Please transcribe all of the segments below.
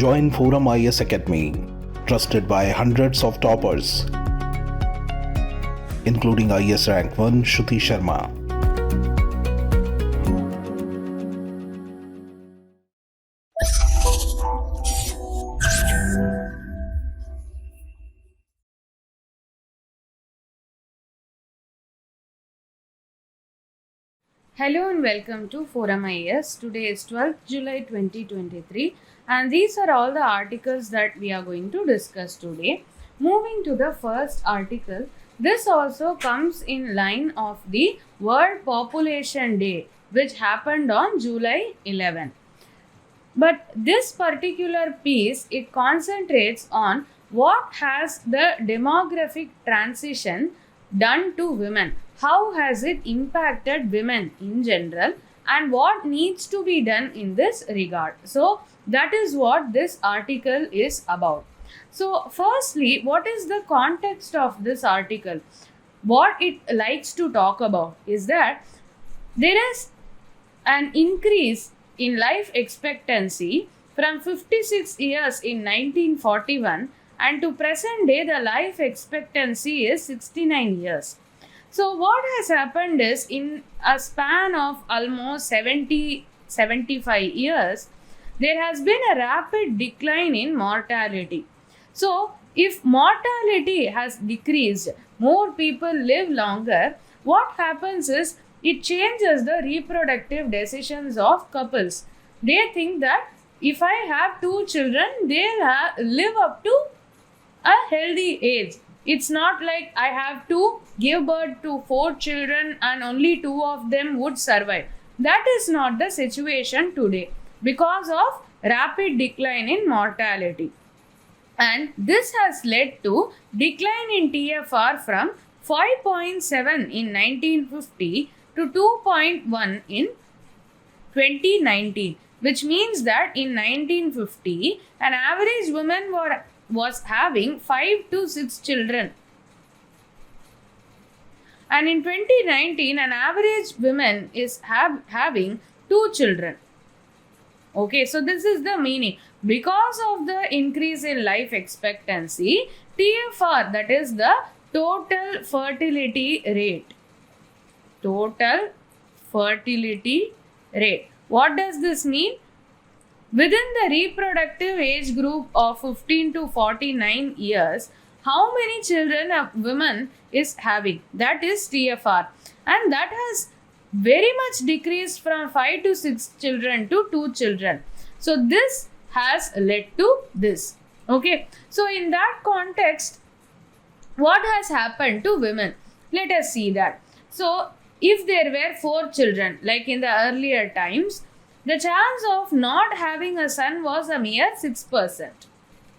Join ForumIAS Academy, trusted by hundreds of toppers, including IAS Rank 1 𝐂𝐡𝐚𝐬𝐫𝐢𝐻𝐻𝐻𝐵. Hello and welcome to ForumIAS. Today is 12th July 2023 and these are all the articles that we are going to discuss today. Moving to the first article, this also comes in line of the World Population Day which happened on July 11. But this particular piece, it concentrates on what has the demographic transition done to women. How has it impacted women in general and what needs to be done in this regard? So that is what this article is about. So firstly, what is the context of this article? What it likes to talk about is that there is an increase in life expectancy from 56 years in 1941 and to present day the life expectancy is 69 years. So what has happened is in a span of almost 75 years, there has been a rapid decline in mortality. So if mortality has decreased, more people live longer, what happens is it changes the reproductive decisions of couples. They think that if I have 2 children, they'll live up to a healthy age. It's not like I have to give birth to 4 children and only 2 of them would survive. That is not the situation today because of rapid decline in mortality. And this has led to decline in TFR from 5.7 in 1950 to 2.1 in 2019, which means that in 1950, an average woman was having 5 to 6 children. And in 2019, an average woman is having 2 children. Okay, so this is the meaning. Because of the increase in life expectancy, TFR, that is the total fertility rate. Total fertility rate. What does this mean? Within the reproductive age group of 15 to 49 years, how many children a woman is having? That is TFR. And that has very much decreased from 5 to 6 children to 2 children. So this has led to this. Okay. So in that context, what has happened to women? Let us see that. So if there were 4 children, like in the earlier times, the chance of not having a son was a mere 6%.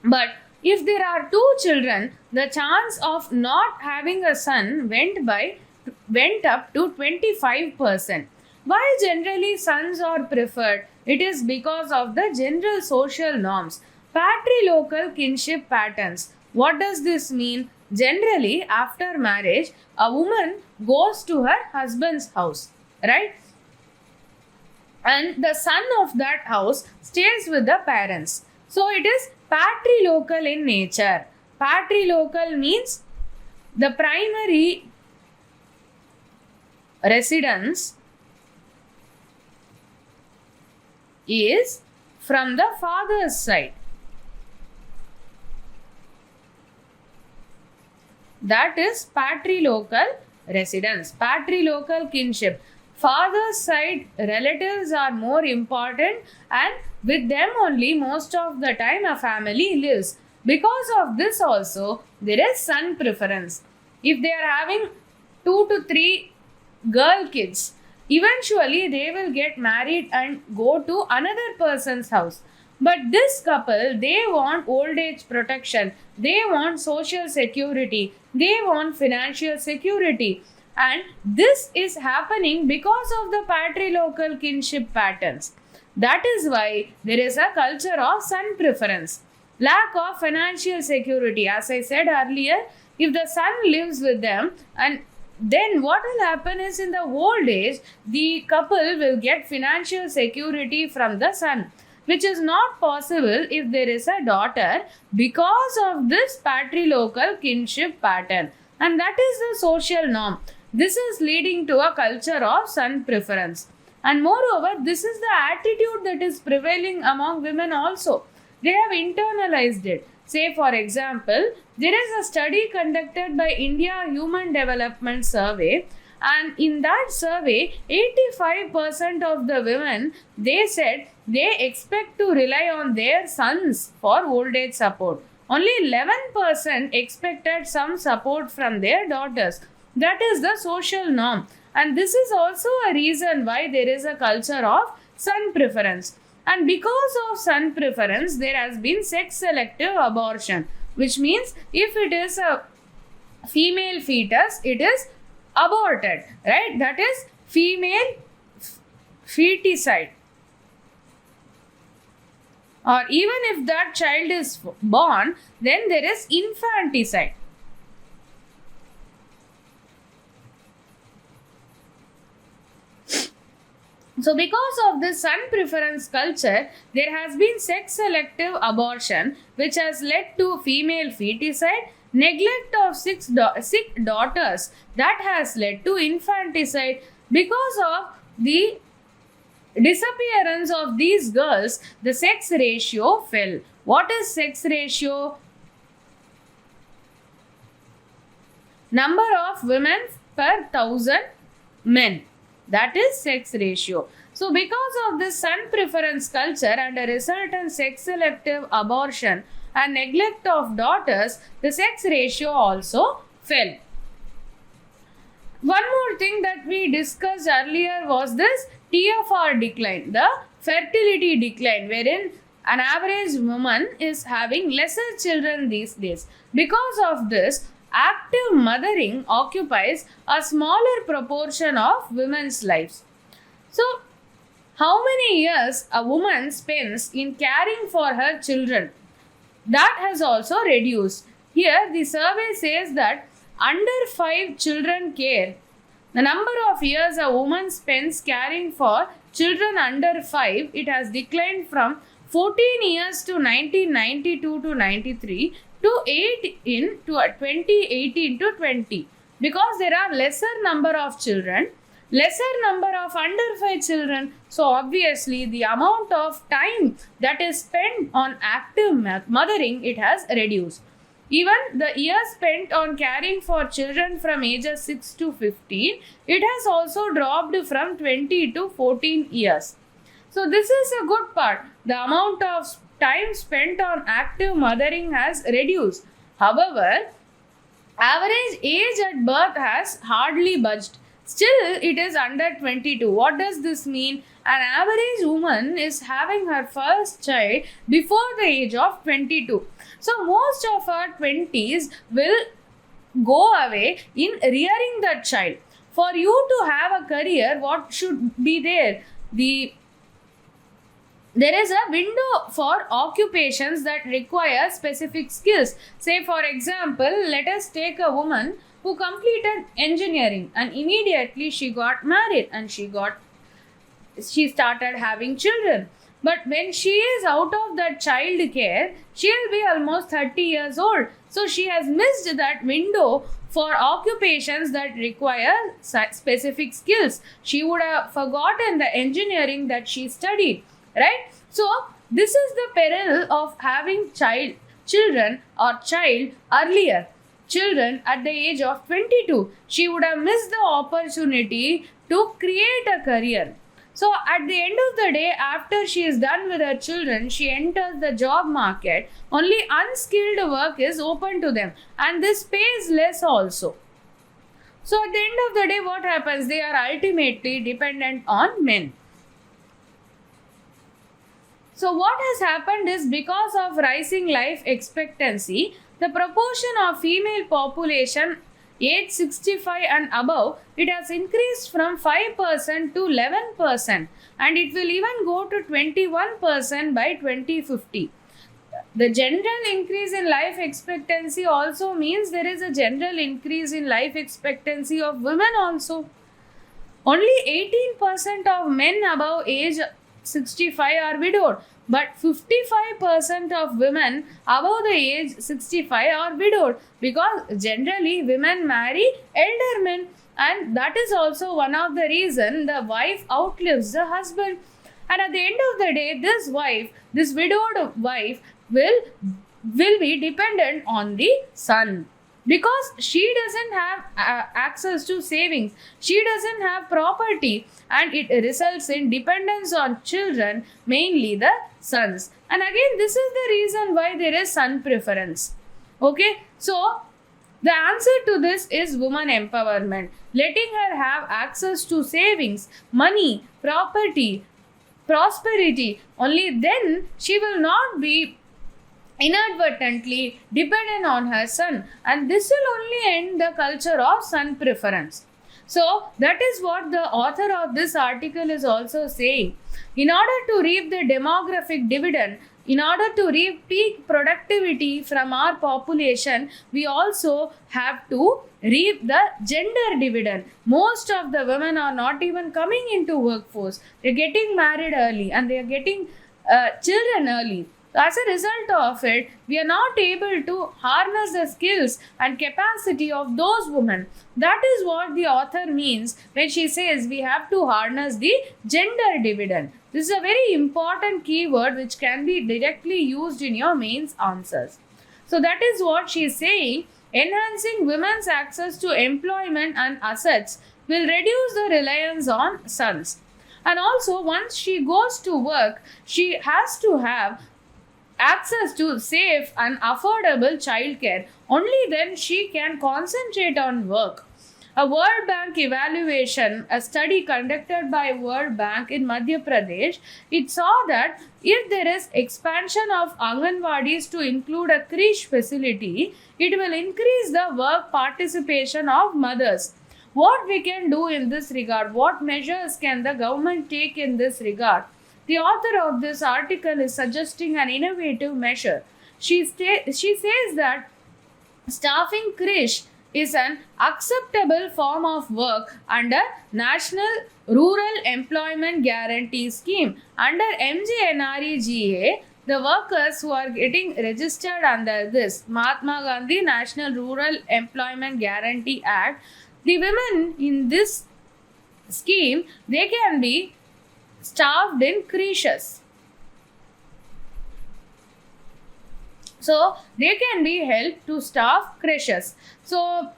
But if there are 2 children, the chance of not having a son went up to 25%. Why generally sons are preferred? It is because of the general social norms, patrilocal kinship patterns. What does this mean? Generally, after marriage, a woman goes to her husband's house, right? And the son of that house stays with the parents. So it is patrilocal in nature. Patrilocal means the primary residence is from the father's side. That is patrilocal residence, patrilocal kinship. Father's side relatives are more important and with them only most of the time a family lives. Because of this also, there is son preference. If they are having 2 to 3 girl kids, eventually they will get married and go to another person's house. But this couple, they want old age protection, they want social security, they want financial security. And this is happening because of the patrilocal kinship patterns. That is why there is a culture of son preference. Lack of financial security. As I said earlier, if the son lives with them, and then what will happen is in the old age, the couple will get financial security from the son. which is not possible if there is a daughter because of this patrilocal kinship pattern. And that is the social norm. This is leading to a culture of son preference. And moreover, this is the attitude that is prevailing among women also. They have internalized it. Say for example, there is a study conducted by India Human Development Survey, and in that survey 85% of the women, they said they expect to rely on their sons for old age support. Only 11% expected some support from their daughters. That is the social norm, and this is also a reason why there is a culture of son preference. And because of son preference, there has been sex selective abortion, which means if it is a female fetus, it is aborted, right? That is female feticide. Or even if that child is born, then there is infanticide. So because of this son preference culture, there has been sex selective abortion, which has led to female feticide, neglect of sick daughters, that has led to infanticide. Because of the disappearance of these girls, the sex ratio fell. What is sex ratio? Number of women per 1000 men. That is sex ratio. So because of this son preference culture and a resultant sex selective abortion and neglect of daughters, the sex ratio also fell. One more thing that we discussed earlier was this TFR decline, the fertility decline, wherein an average woman is having lesser children these days. Because of this, active mothering occupies a smaller proportion of women's lives. So, how many years a woman spends in caring for her children, that has also reduced. Here, the survey says that under 5 children care, the number of years a woman spends caring for children under 5, it has declined from 14 years to 1992 to 93 to 8 in 2018 to 20, because there are lesser number of children, lesser number of under 5 children. So obviously the amount of time that is spent on active mothering, it has reduced. Even the years spent on caring for children from ages 6 to 15, it has also dropped from 20 to 14 years. So this is a good part. The amount of time spent on active mothering has reduced. However, average age at birth has hardly budged. Still, it is under 22. What does this mean? An average woman is having her first child before the age of 22. So, most of her 20s will go away in rearing that child. For you to have a career, what should be there? There is a window for occupations that require specific skills. Say for example, let us take a woman who completed engineering and immediately she got married and she started having children. But when she is out of that child care, she will be almost 30 years old. So she has missed that window for occupations that require specific skills. She would have forgotten the engineering that she studied. Right? So this is the peril of having children earlier. Children at the age of 22. She would have missed the opportunity to create a career. So at the end of the day, after she is done with her children, she enters the job market. Only unskilled work is open to them, and this pays less also. So at the end of the day, what happens? They are ultimately dependent on men. So what has happened is, because of rising life expectancy, the proportion of female population age 65 and above, it has increased from 5% to 11%, and it will even go to 21% by 2050. The general increase in life expectancy also means there is a general increase in life expectancy of women also. Only 18% of men above age 65 are widowed, but 55% of women above the age 65 are widowed, because generally women marry elder men, and that is also one of the reason the wife outlives the husband. And at the end of the day, this widowed wife will be dependent on the son, because she doesn't have access to savings, she doesn't have property, and it results in dependence on children, mainly the sons. And again, this is the reason why there is son preference. Okay, so the answer to this is woman empowerment, letting her have access to savings, money, property, prosperity. Only then she will not be inadvertently dependent on her son, and this will only end the culture of son preference. So that is what the author of this article is also saying. In order to reap the demographic dividend, in order to reap peak productivity from our population, we also have to reap the gender dividend. Most of the women are not even coming into workforce. They're getting married early and they are getting children early. As a result of it, we are not able to harness the skills and capacity of those women. That is what the author means when she says we have to harness the gender dividend. This is a very important keyword which can be directly used in your mains answers. So that is what she is saying. Enhancing women's access to employment and assets will reduce the reliance on sons. And also, once she goes to work, she has to have access to safe and affordable childcare. Only then she can concentrate on work. A World Bank evaluation, a study conducted by World Bank in Madhya Pradesh, it saw that if there is expansion of Anganwadis to include a creche facility, it will increase the work participation of mothers. What we can do in this regard? What measures can the government take in this regard? The author of this article is suggesting an innovative measure. She says that staffing creche is an acceptable form of work under National Rural Employment Guarantee Scheme. Under MGNREGA, the workers who are getting registered under this Mahatma Gandhi National Rural Employment Guarantee Act, the women in this scheme, they can be staffed in creches. So they can be helped to staff creches. So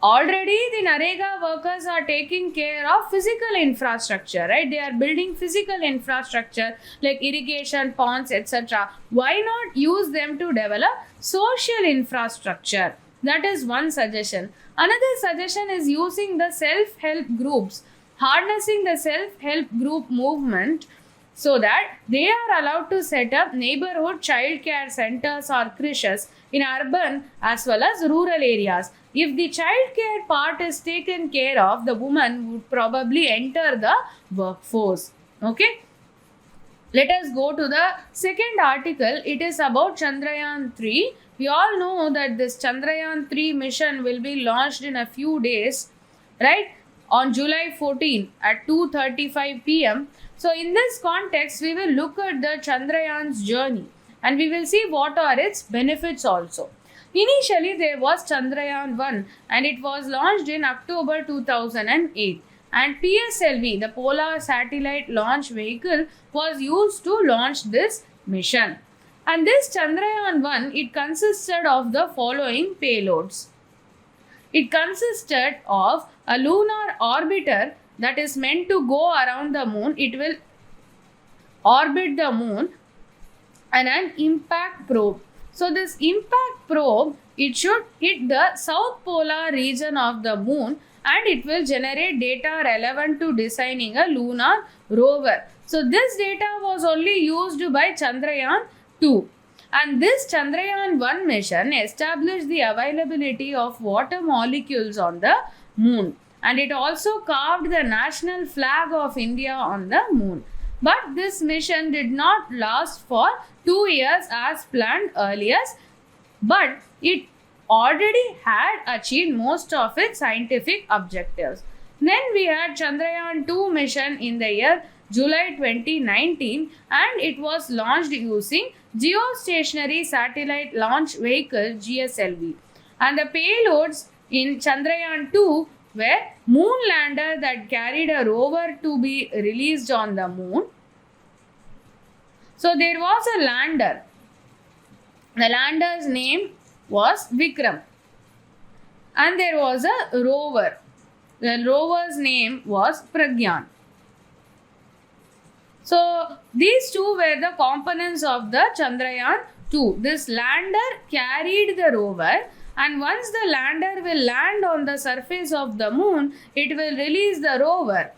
already the NREGA workers are taking care of physical infrastructure, right? They are building physical infrastructure like irrigation, ponds, etc. Why not use them to develop social infrastructure? That is one suggestion. Another suggestion is using the self-help groups, harnessing the self-help group movement so that they are allowed to set up neighborhood child care centers or creches in urban as well as rural areas. If the child care part is taken care of, the woman would probably enter the workforce. Okay. Let us go to the second article. It is about Chandrayaan III. We all know that this Chandrayaan III mission will be launched in a few days, right? On July 14 at 2:35 p.m. So in this context, we will look at the Chandrayaan's journey and we will see what are its benefits also. Initially, there was Chandrayaan I and it was launched in October 2008. And PSLV, the Polar Satellite Launch Vehicle, was used to launch this mission. And this Chandrayaan I, it consisted of the following payloads. It consisted of a lunar orbiter that is meant to go around the moon. It will orbit the moon, and an impact probe. So this impact probe, it should hit the south polar region of the moon and it will generate data relevant to designing a lunar rover. So this data was only used by Chandrayaan II. And this Chandrayaan I mission established the availability of water molecules on the moon. And it also carved the national flag of India on the moon. But this mission did not last for 2 years as planned earlier. But it already had achieved most of its scientific objectives. Then we had Chandrayaan II mission in the year July 2019, and it was launched using Geostationary Satellite Launch Vehicle GSLV. And the payloads in Chandrayaan II were moon lander that carried a rover to be released on the moon. So there was a lander. The lander's name was Vikram. And there was a rover. The rover's name was Pragyan. So these two were the components of the Chandrayaan II. This lander carried the rover, and once the lander will land on the surface of the moon, it will release the rover.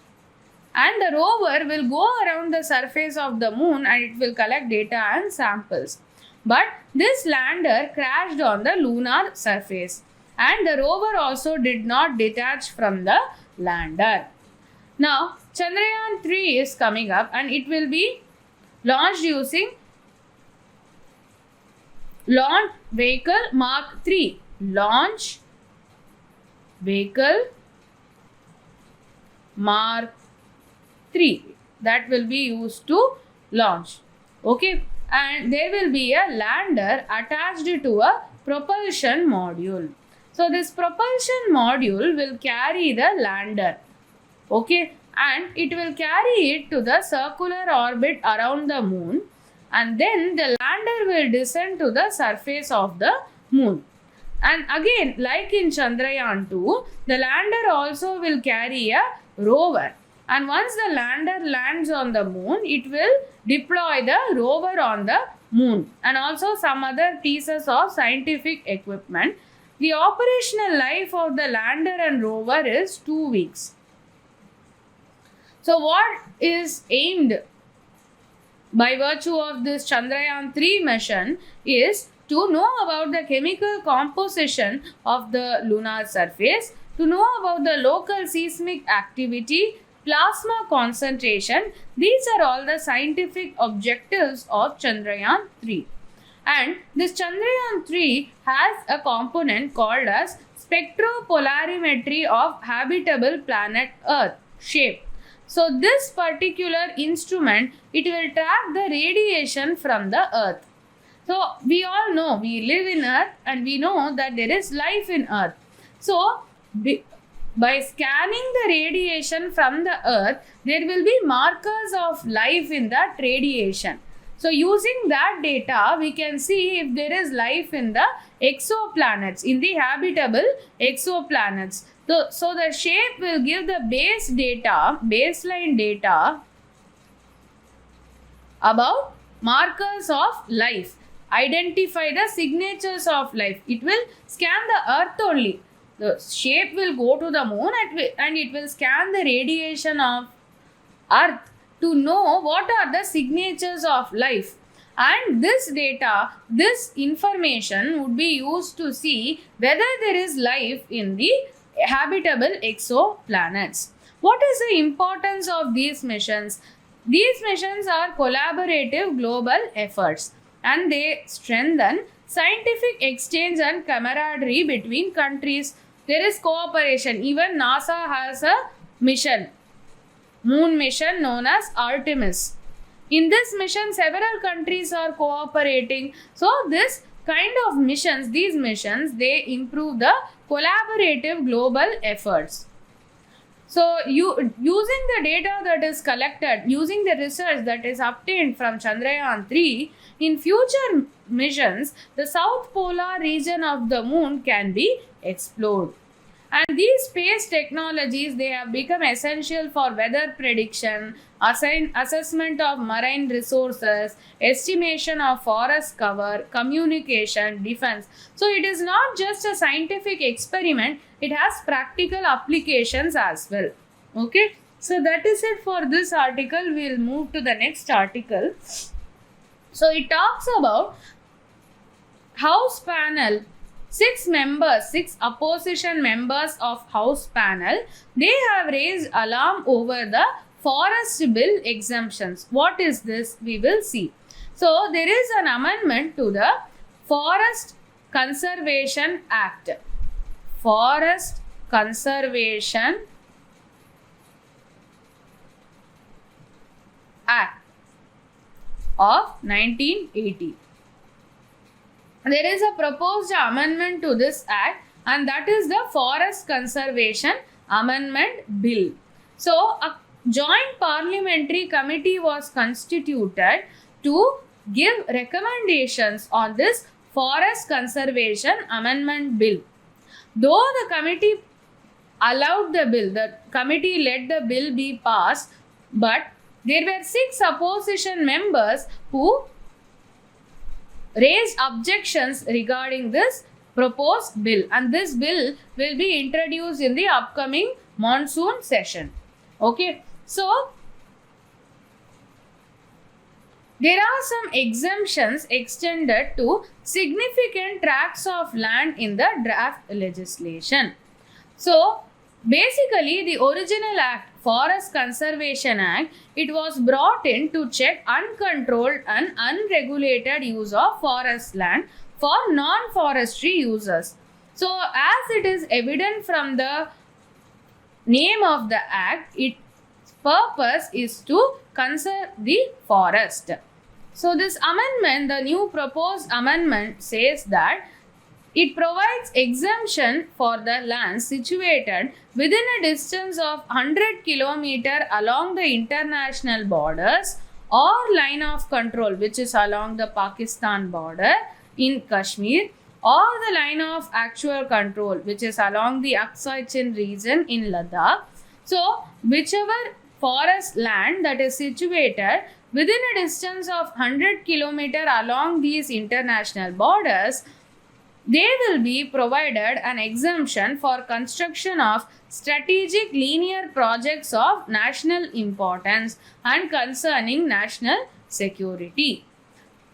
And the rover will go around the surface of the moon and it will collect data and samples. But this lander crashed on the lunar surface, and the rover also did not detach from the lander. Now, Chandrayaan III is coming up, and it will be launched using Launch Vehicle Mark III. Launch Vehicle Mark III. That will be used to launch. Okay. And there will be a lander attached to a propulsion module. So this propulsion module will carry the lander. Okay. And it will carry it to the circular orbit around the moon. And then the lander will descend to the surface of the moon. And again, like in Chandrayaan II, the lander also will carry a rover. And once the lander lands on the moon, it will deploy the rover on the moon and also some other pieces of scientific equipment. The operational life of the lander and rover is 2 weeks. So what is aimed by virtue of this Chandrayaan III mission is to know about the chemical composition of the lunar surface, to know about the local seismic activity, plasma concentration. These are all the scientific objectives of Chandrayaan III. And this Chandrayaan III has a component called as spectropolarimetry of habitable planet Earth, SHAPE. So this particular instrument, it will track the radiation from the Earth. So we all know we live in Earth and we know that there is life in Earth. So by scanning the radiation from the Earth, there will be markers of life in that radiation. So using that data, we can see if there is life in the exoplanets, in the habitable exoplanets. So the SHAPE will give the baseline data about markers of life, identify the signatures of life. It will scan the Earth only. The SHAPE will go to the moon and it will scan the radiation of Earth to know what are the signatures of life. And this data, this information would be used to see whether there is life in the habitable exoplanets. What is the importance of these missions? These missions are collaborative global efforts and they strengthen scientific exchange and camaraderie between countries. There is cooperation. Even NASA has a mission, moon mission known as Artemis. In this mission, several countries are cooperating. So this kind of missions, these missions, they improve the collaborative global efforts. So using the data that is collected, using the research that is obtained from Chandrayaan III, in future missions, the south polar region of the moon can be explored. And these space technologies, they have become essential for weather prediction, assessment of marine resources, estimation of forest cover, communication, defense. So it is not just a scientific experiment, it has practical applications as well. Okay, so that is it for this article. We will move to the next article. So it talks about House panel. 6 opposition members of House panel, they have raised alarm over the forest bill exemptions. What is this? We will see. So there is an amendment to the Forest Conservation Act. Forest Conservation Act of 1980. There is a proposed amendment to this act, and that is the Forest Conservation Amendment Bill. So, a joint parliamentary committee was constituted to give recommendations on this Forest Conservation Amendment Bill. Though the committee allowed the bill, the committee let the bill be passed, but there were 6 opposition members who raised objections regarding this proposed bill, and this bill will be introduced in the upcoming monsoon session. Okay, so there are some exemptions extended to significant tracts of land in the draft legislation. So basically, the original act, Forest Conservation Act, it was brought in to check uncontrolled and unregulated use of forest land for non-forestry users. So as it is evident from the name of the act, its purpose is to conserve the forest. So this amendment, the new proposed amendment, says that it provides exemption for the lands situated within a distance of 100 km along the international borders or line of control, which is along the Pakistan border in Kashmir, or the line of actual control, which is along the 𝐂𝐡𝐚𝐧𝐧𝐞𝐥 region in Ladakh. So whichever forest land that is situated within a distance of 100 km along these international borders, they will be provided an exemption for construction of strategic linear projects of national importance and concerning national security.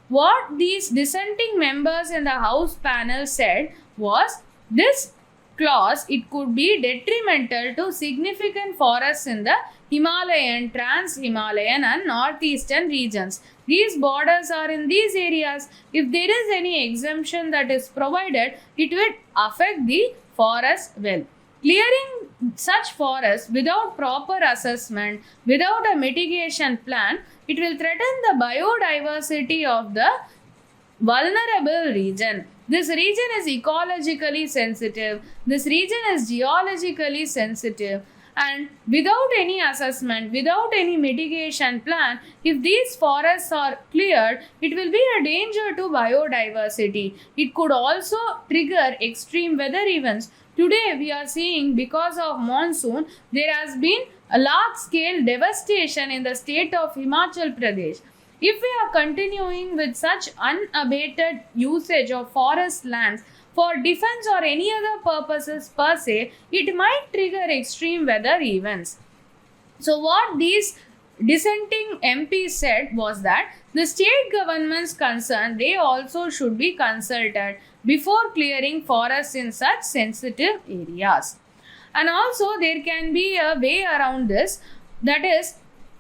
What these dissenting members in the House panel said was this clause, it could be detrimental to significant forests in the Himalayan, Trans-Himalayan and Northeastern regions. These borders are in these areas. If there is any exemption that is provided, it will affect the forest well. Clearing such forests without proper assessment, without a mitigation plan, it will threaten the biodiversity of the vulnerable region. This region is ecologically sensitive. This region is geologically sensitive. And without any assessment, without any mitigation plan, if these forests are cleared, it will be a danger to biodiversity. It could also trigger extreme weather events. Today we are seeing, because of monsoon, there has been a large scale devastation in the state of Himachal Pradesh. If we are continuing with such unabated usage of forest lands for defense or any other purposes per se, it might trigger extreme weather events. So what these dissenting MPs said was that the state governments concerned, they also should be consulted before clearing forests in such sensitive areas. And also there can be a way around this, that is,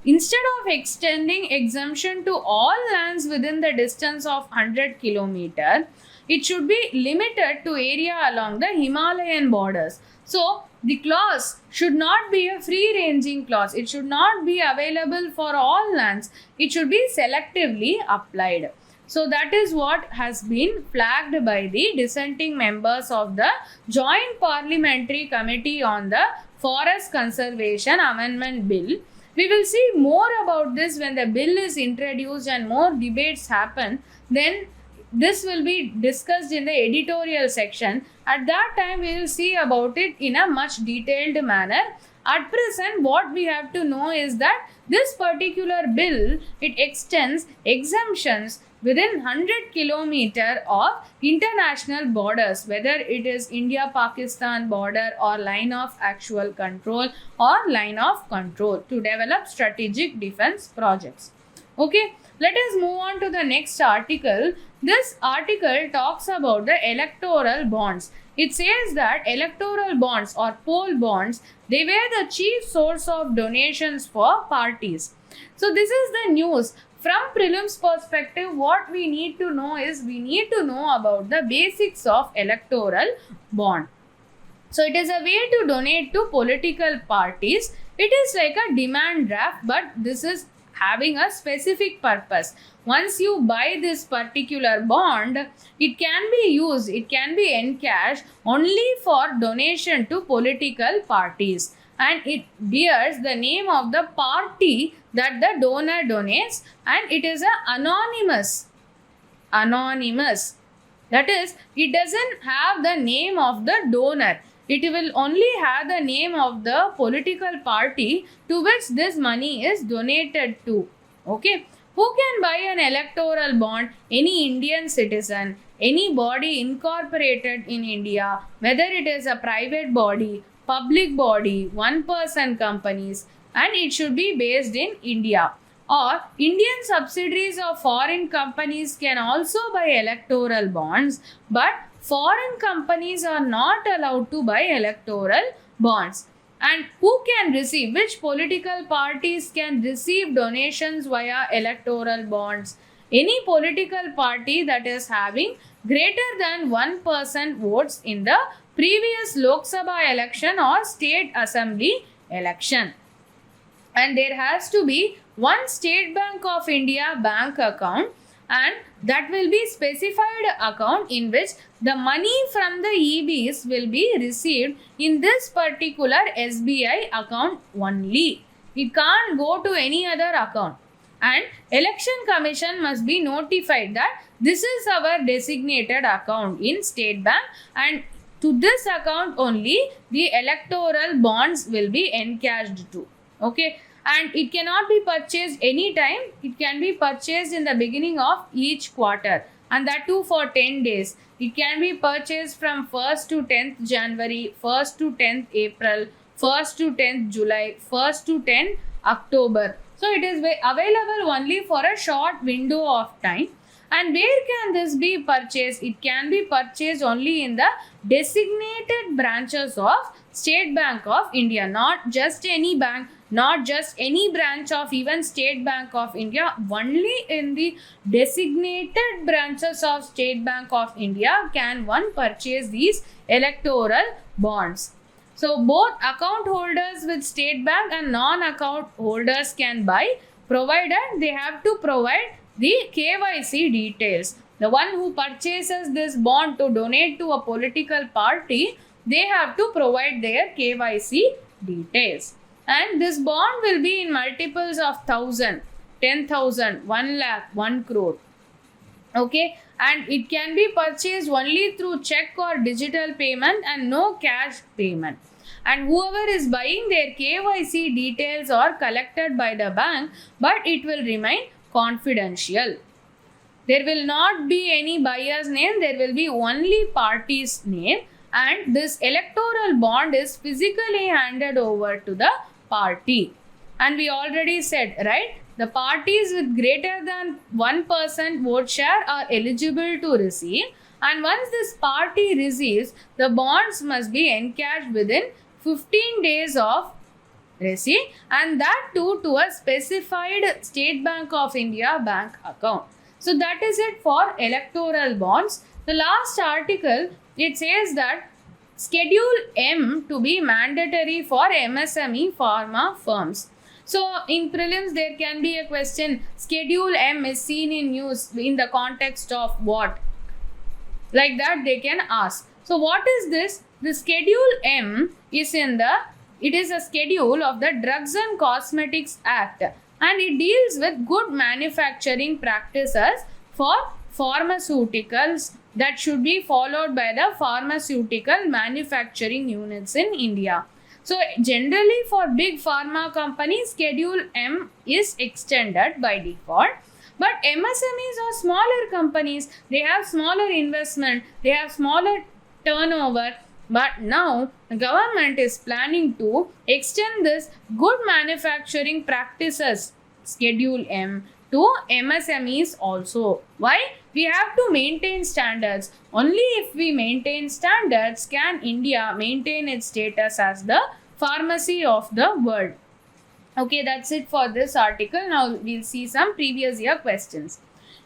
instead of extending exemption to all lands within the distance of 100 km, it should be limited to area along the Himalayan borders. So the clause should not be a free-ranging clause. It should not be available for all lands. It should be selectively applied. So that is what has been flagged by the dissenting members of the Joint Parliamentary Committee on the Forest Conservation Amendment Bill. We will see more about this when the bill is introduced and more debates happen. Then this will be discussed in the editorial section. At that time, we will see about it in a much detailed manner. At present, what we have to know is that this particular bill, it extends exemptions within 100 km of international borders, whether it is India-Pakistan border or line of actual control or line of control, to develop strategic defense projects. Okay, let us move on to the next article. This article talks about the electoral bonds. It says that electoral bonds or poll bonds, they were the chief source of donations for parties. So this is the news. From prelims perspective, what we need to know is, we need to know about the basics of electoral bond. So it is a way to donate to political parties. It is like a demand draft, but this is having a specific purpose. Once you buy this particular bond, it can be used, it can be encashed only for donation to political parties, and it bears the name of the party that the donor donates, and it is anonymous. That is, it doesn't have the name of the donor. It will only have the name of the political party to which this money is donated to. Okay. Who can buy an electoral bond? Any Indian citizen, any body incorporated in India, whether it is a private body, public body, one-person companies, and it should be based in India. Or Indian subsidiaries of foreign companies can also buy electoral bonds, but foreign companies are not allowed to buy electoral bonds. And who can receive? Which political parties can receive donations via electoral bonds? Any political party that is having greater than 1% votes in the previous Lok Sabha election or state assembly election. And there has to be one State Bank of India bank account, and that will be specified account in which the money from the EBs will be received in this particular SBI account only. It can't go to any other account. And Election Commission must be notified that this is our designated account in State Bank, and to this account only the electoral bonds will be encashed to. Okay. And it cannot be purchased anytime. It can be purchased in the beginning of each quarter, and that too for 10 days. It can be purchased from 1st to 10th January, 1st to 10th April, 1st to 10th July, 1st to 10th October. So it is available only for a short window of time. And where can this be purchased? It can be purchased only in the designated branches of State Bank of India, not just any bank, not just any branch of even State Bank of India. Only in the designated branches of State Bank of India can one purchase these electoral bonds. So both account holders with State Bank and non-account holders can buy, provided they have to provide the KYC details. The one who purchases this bond to donate to a political party, they have to provide their KYC details. And this bond will be in multiples of 1,000, 10,000, 1 lakh, 1 crore. Okay. And it can be purchased only through check or digital payment and no cash payment. And whoever is buying, their KYC details are collected by the bank, but it will remain confidential. There will not be any buyer's name, there will be only party's name, and this electoral bond is physically handed over to the party. And we already said, right, the parties with greater than 1% vote share are eligible to receive, and once this party receives, the bonds must be encashed within 15 days of receipt, and that too to a specified State Bank of India bank account. So that is it for electoral bonds. The last article, it says that Schedule M to be mandatory for MSME pharma firms. So in prelims there can be a question, Schedule M is seen in use in the context of what? Like that they can ask. So what is this? The Schedule M is it is a schedule of the Drugs and Cosmetics Act, and it deals with good manufacturing practices for pharmaceuticals that should be followed by the pharmaceutical manufacturing units in India. So generally for big pharma companies, Schedule M is extended by default. But MSMEs are smaller companies, they have smaller investment, they have smaller turnover. But now the government is planning to extend this good manufacturing practices Schedule M to MSMEs also. Why? We have to maintain standards. Only if we maintain standards can India maintain its status as the pharmacy of the world. Okay, that's it for this article. Now we'll see some previous year questions.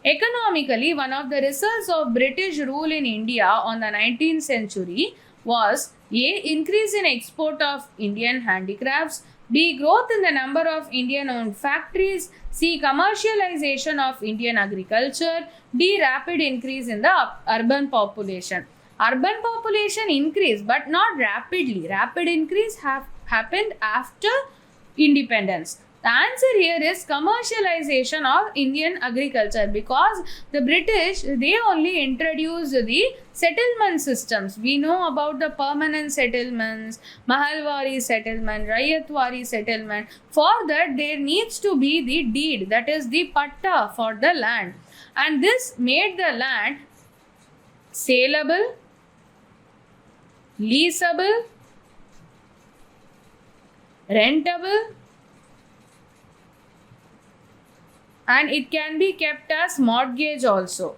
Economically, one of the results of British rule in India on the 19th century was A. Increase in export of Indian handicrafts, D. Growth in the number of Indian-owned factories. C. Commercialization of Indian agriculture. D. Rapid increase in the urban population. Urban population increase, but not rapidly. Rapid increase happened after independence. The answer here is commercialization of Indian agriculture, because the British, they only introduced the settlement systems. We know about the permanent settlements, Mahalwari settlement, Rayatwari settlement. For that, there needs to be the deed, that is the patta for the land. And this made the land saleable, leasable, rentable, and it can be kept as mortgage also,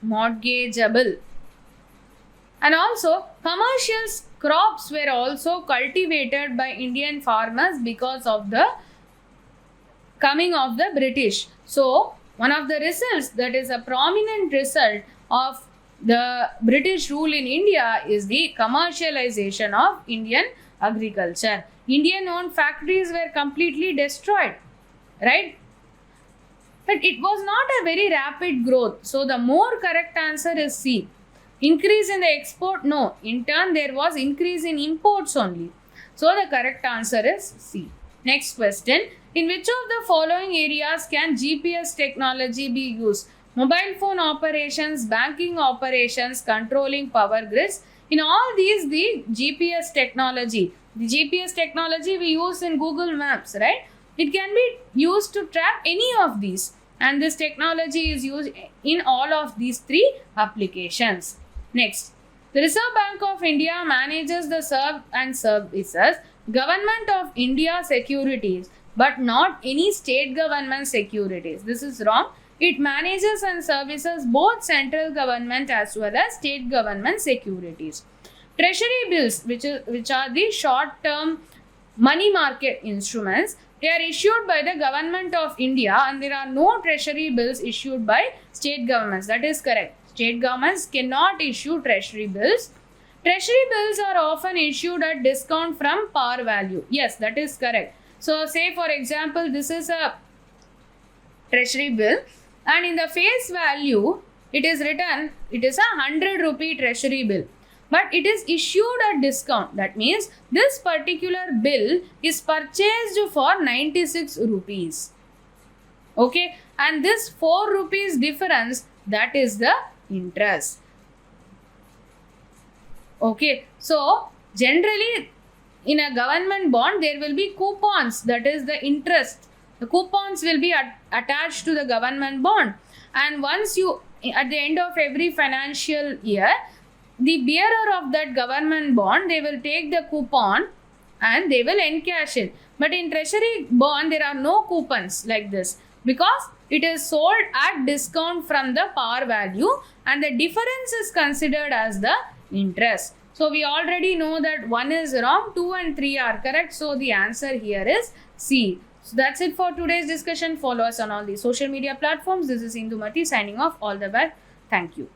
mortgageable. And also commercial crops were also cultivated by Indian farmers because of the coming of the British. So one of the results, that is a prominent result of the British rule in India, is the commercialization of Indian agriculture. Indian owned factories were completely destroyed, right? But it was not a very rapid growth. So the more correct answer is C. Increase in the export? No. In turn, there was increase in imports only. So the correct answer is C. Next question. In which of the following areas can GPS technology be used? Mobile phone operations, banking operations, controlling power grids. In all these, the GPS technology. The GPS technology we use in Google Maps, right? It can be used to track any of these, and this technology is used in all of these three applications. Next, the Reserve Bank of India manages the serve and services Government of India securities, but not any state government securities. This is wrong. It manages and services both central government as well as state government securities. Treasury bills, which are the short-term money market instruments, they are issued by the Government of India, and there are no treasury bills issued by state governments. That is correct. State governments cannot issue treasury bills. Treasury bills are often issued at discount from par value. Yes, that is correct. So, say for example, this is a treasury bill, and in the face value, it is written, it is a 100 rupee treasury bill. But it is issued at discount. That means this particular bill is purchased for 96 rupees. Okay. And this 4 rupees difference, that is the interest. Okay. So, generally in a government bond, there will be coupons. That is the interest. The coupons will be attached to the government bond. And once you, at the end of every financial year, the bearer of that government bond, they will take the coupon and they will encash it. But in treasury bond, there are no coupons like this, because it is sold at discount from the par value, and the difference is considered as the interest. So we already know that 1 is wrong, 2 and 3 are correct. So the answer here is C. So that's it for today's discussion. Follow us on all the social media platforms. This is 𝐂𝐡𝐚𝐬𝐫𝐢 signing off. All the best. Thank you.